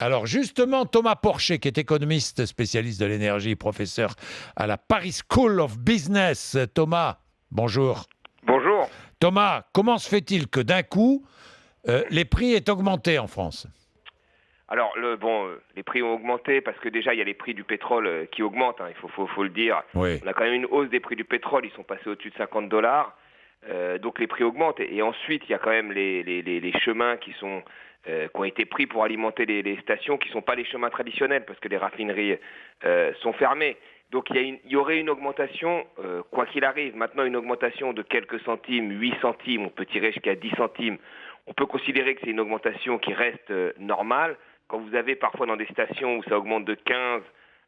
Alors justement, Thomas Porcher, qui est économiste spécialiste de l'énergie, professeur à la Paris School of Business. Thomas, bonjour. Bonjour. Thomas, comment se fait-il que d'un coup, les prix aient augmenté en France? Alors, les prix ont augmenté parce que déjà, il y a les prix du pétrole qui augmentent, hein, faut le dire. Oui. On a quand même une hausse des prix du pétrole, ils sont passés au-dessus de $50. Donc les prix augmentent. Et ensuite, il y a quand même les chemins qui ont été pris pour alimenter les stations, qui ne sont pas les chemins traditionnels, parce que les raffineries sont fermées. Donc il y aurait une augmentation, quoi qu'il arrive. Maintenant, une augmentation de quelques centimes, 8 centimes, on peut tirer jusqu'à 10 centimes. On peut considérer que c'est une augmentation qui reste normale. Quand vous avez parfois dans des stations où ça augmente de 15,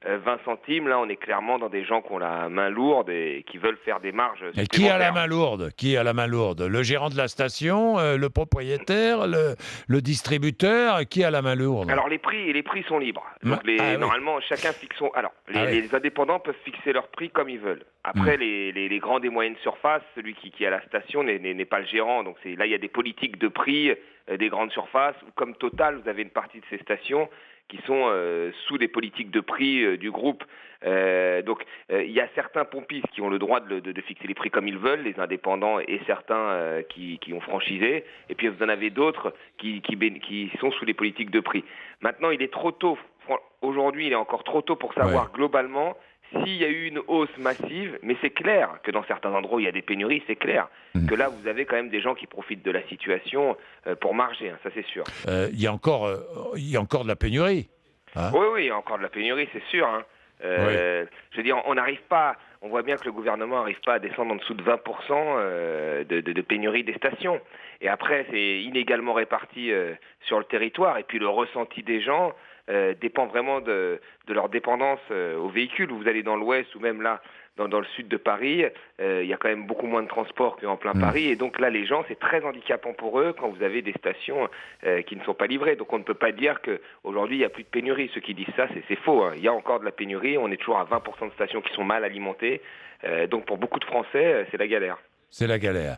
20 centimes, là on est clairement dans des gens qui ont la main lourde et qui veulent faire des marges Et qui a la supplémentaires. main lourde? Qui a la main lourde? Le gérant de la station, le propriétaire, le distributeur? Qui a la main lourde? Alors les prix sont libres. Donc Ah oui. normalement chacun fixe son. Alors Ah oui. les indépendants peuvent fixer leur prix comme ils veulent. Après les grandes et moyennes surfaces, celui qui est à la station n'est pas le gérant. Donc là il y a des politiques de prix des grandes surfaces. Comme Total, vous avez une partie de ces stations qui sont sous des politiques de prix du groupe. Il y a certains pompistes qui ont le droit de fixer les prix comme ils veulent, les indépendants et certains qui ont franchisé. Et puis vous en avez d'autres qui sont sous les politiques de prix. Maintenant, il est trop tôt. Aujourd'hui, il est encore trop tôt pour savoir globalement s'il y a eu une hausse massive, mais c'est clair que dans certains endroits où il y a des pénuries, c'est clair que là, vous avez quand même des gens qui profitent de la situation pour marger, hein, ça c'est sûr. Il y a encore de la pénurie. Hein? Oui, il y a encore de la pénurie, c'est sûr. Hein. Oui. Je veux dire, on voit bien que le gouvernement n'arrive pas à descendre en dessous de 20% de pénurie des stations. Et après, c'est inégalement réparti sur le territoire. Et puis le ressenti des gens dépend vraiment de leur dépendance aux véhicules. Vous allez dans l'ouest ou même là, dans le sud de Paris, il y a quand même beaucoup moins de transport qu'en plein Paris. Et donc là, les gens, c'est très handicapant pour eux quand vous avez des stations qui ne sont pas livrées. Donc on ne peut pas dire qu'aujourd'hui, il n'y a plus de pénurie. Ceux qui disent ça, c'est faux. Hein. Il y a encore de la pénurie. On est toujours à 20% de stations qui sont mal alimentées. Donc pour beaucoup de Français, c'est la galère. C'est la galère.